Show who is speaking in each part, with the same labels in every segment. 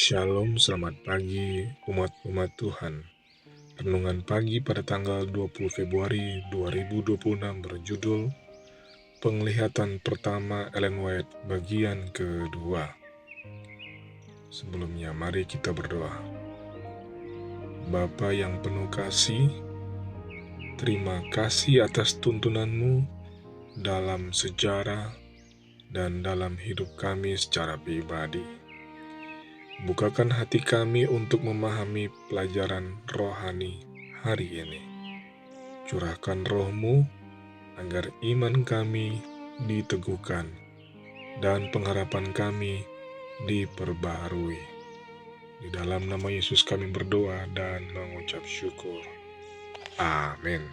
Speaker 1: Shalom, selamat pagi umat-umat Tuhan. Renungan pagi pada tanggal 20 Februari 2026 berjudul Penglihatan Pertama Ellen White bagian kedua. Sebelumnya mari kita berdoa. Bapa yang penuh kasih, terima kasih atas tuntunanmu dalam sejarah dan dalam hidup kami secara pribadi. Bukakan hati kami untuk memahami pelajaran rohani hari ini. Curahkan roh-Mu agar iman kami diteguhkan dan pengharapan kami diperbaharui. Di dalam nama Yesus kami berdoa dan mengucap syukur. Amin.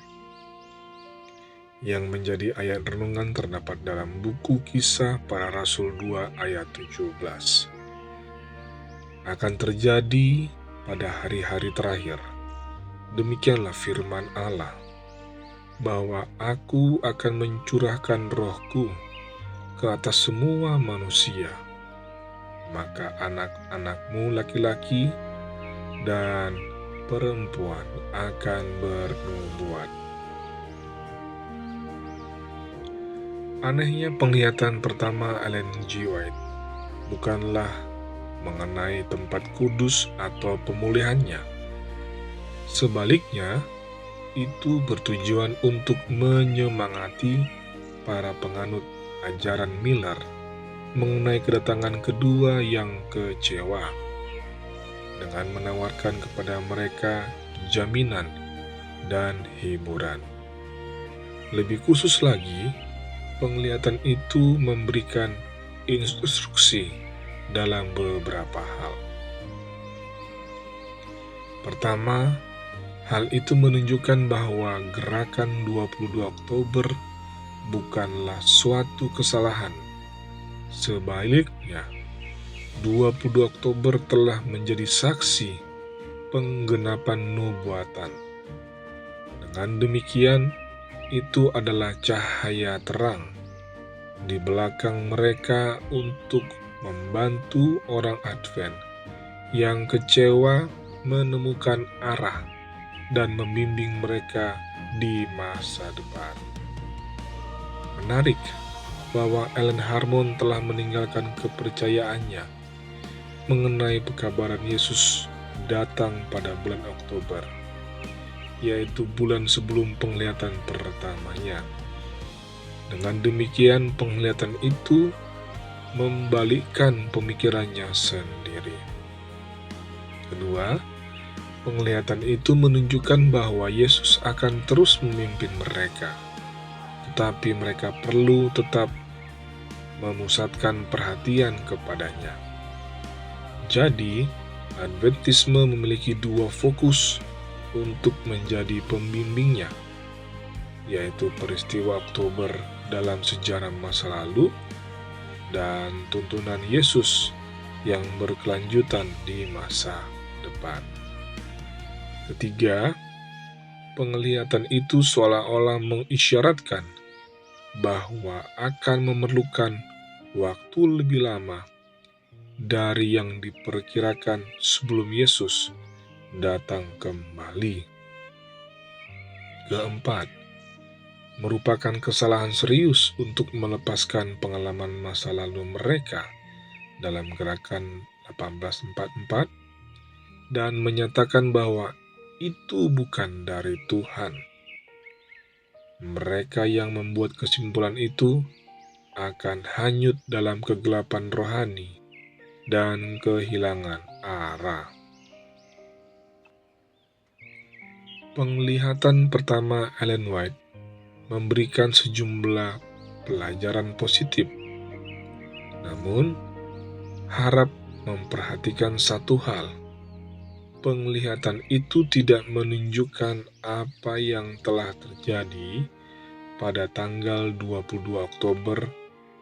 Speaker 1: Yang menjadi ayat renungan terdapat dalam buku Kisah Para Rasul 2 ayat 17. Akan terjadi pada hari-hari terakhir, demikianlah firman Allah, bahwa aku akan mencurahkan rohku ke atas semua manusia, maka anak-anakmu laki-laki dan perempuan akan bernubuat. Anehnya penglihatan pertama Ellen G. White bukanlah mengenai tempat kudus atau pemulihannya. Sebaliknya, itu bertujuan untuk menyemangati para penganut ajaran Miller mengenai kedatangan kedua yang kecewa, dengan menawarkan kepada mereka jaminan dan hiburan. Lebih khusus lagi, penglihatan itu memberikan instruksi dalam beberapa hal. Pertama, hal itu menunjukkan bahwa gerakan 22 Oktober bukanlah suatu kesalahan. Sebaliknya, 22 Oktober telah menjadi saksi penggenapan nubuatan. Dengan demikian, itu adalah cahaya terang di belakang mereka untuk membantu orang Advent yang kecewa menemukan arah dan membimbing mereka di masa depan. Menarik bahwa Ellen Harmon telah meninggalkan kepercayaannya mengenai pekabaran Yesus datang pada bulan Oktober, yaitu bulan sebelum penglihatan pertamanya. Dengan demikian, penglihatan itu membalikkan pemikirannya sendiri. Kedua, penglihatan itu menunjukkan bahwa Yesus akan terus memimpin mereka, tetapi mereka perlu tetap memusatkan perhatian kepadanya. Jadi, Adventisme memiliki dua fokus untuk menjadi pembimbingnya, yaitu peristiwa Oktober dalam sejarah masa lalu dan tuntunan Yesus yang berkelanjutan di masa depan. Ketiga, penglihatan itu seolah-olah mengisyaratkan bahwa akan memerlukan waktu lebih lama dari yang diperkirakan sebelum Yesus datang kembali. Keempat, merupakan kesalahan serius untuk melepaskan pengalaman masa lalu mereka dalam gerakan 1844 dan menyatakan bahwa itu bukan dari Tuhan. Mereka yang membuat kesimpulan itu akan hanyut dalam kegelapan rohani dan kehilangan arah. Penglihatan pertama Ellen White memberikan sejumlah pelajaran positif. Namun, harap memperhatikan satu hal. Penglihatan itu tidak menunjukkan apa yang telah terjadi pada tanggal 22 Oktober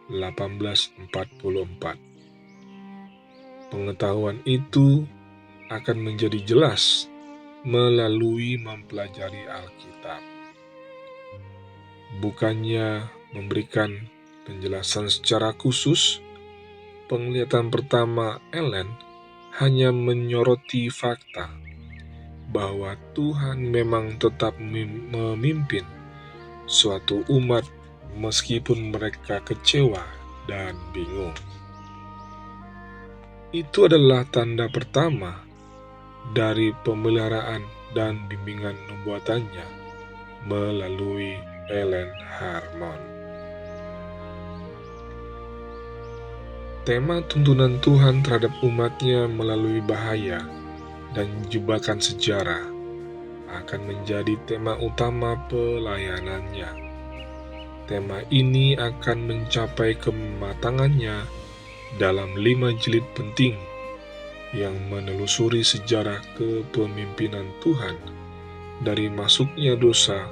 Speaker 1: 1844. Pengetahuan itu akan menjadi jelas melalui mempelajari Alkitab. Bukannya memberikan penjelasan secara khusus, penglihatan pertama Ellen hanya menyoroti fakta bahwa Tuhan memang tetap memimpin suatu umat meskipun mereka kecewa dan bingung. Itu adalah tanda pertama dari pemeliharaan dan bimbingan nubuatannya melalui Ellen Harmon. Tema tuntunan Tuhan terhadap umatnya melalui bahaya dan jebakan sejarah akan menjadi tema utama pelayanannya. Tema ini akan mencapai kematangannya dalam 5 jilid penting yang menelusuri sejarah kepemimpinan Tuhan dari masuknya dosa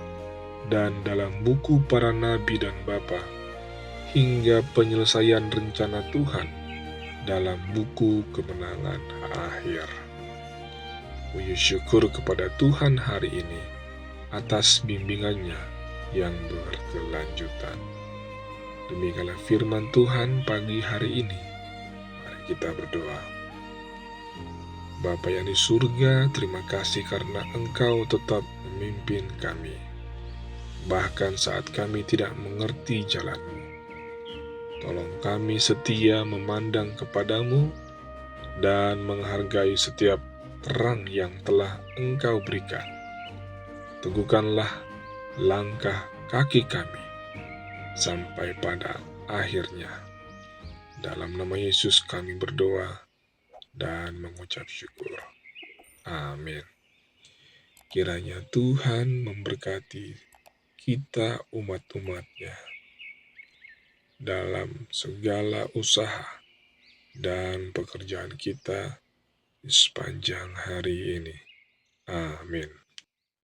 Speaker 1: dan dalam buku para nabi dan bapa hingga penyelesaian rencana Tuhan dalam buku kemenangan akhir. Puji syukur kepada Tuhan hari ini atas bimbingannya yang berkelanjutan. Demikianlah firman Tuhan pagi hari ini. Mari kita berdoa. Bapa yang di surga, terima kasih karena Engkau tetap memimpin kami. Bahkan saat kami tidak mengerti jalan-Mu. Tolong kami setia memandang kepadamu dan menghargai setiap terang yang telah Engkau berikan. Teguhkanlah langkah kaki kami sampai pada akhirnya. Dalam nama Yesus kami berdoa dan mengucap syukur. Amin. Kiranya Tuhan memberkati kita umat-umatnya dalam segala usaha dan pekerjaan kita di sepanjang hari ini. Amin.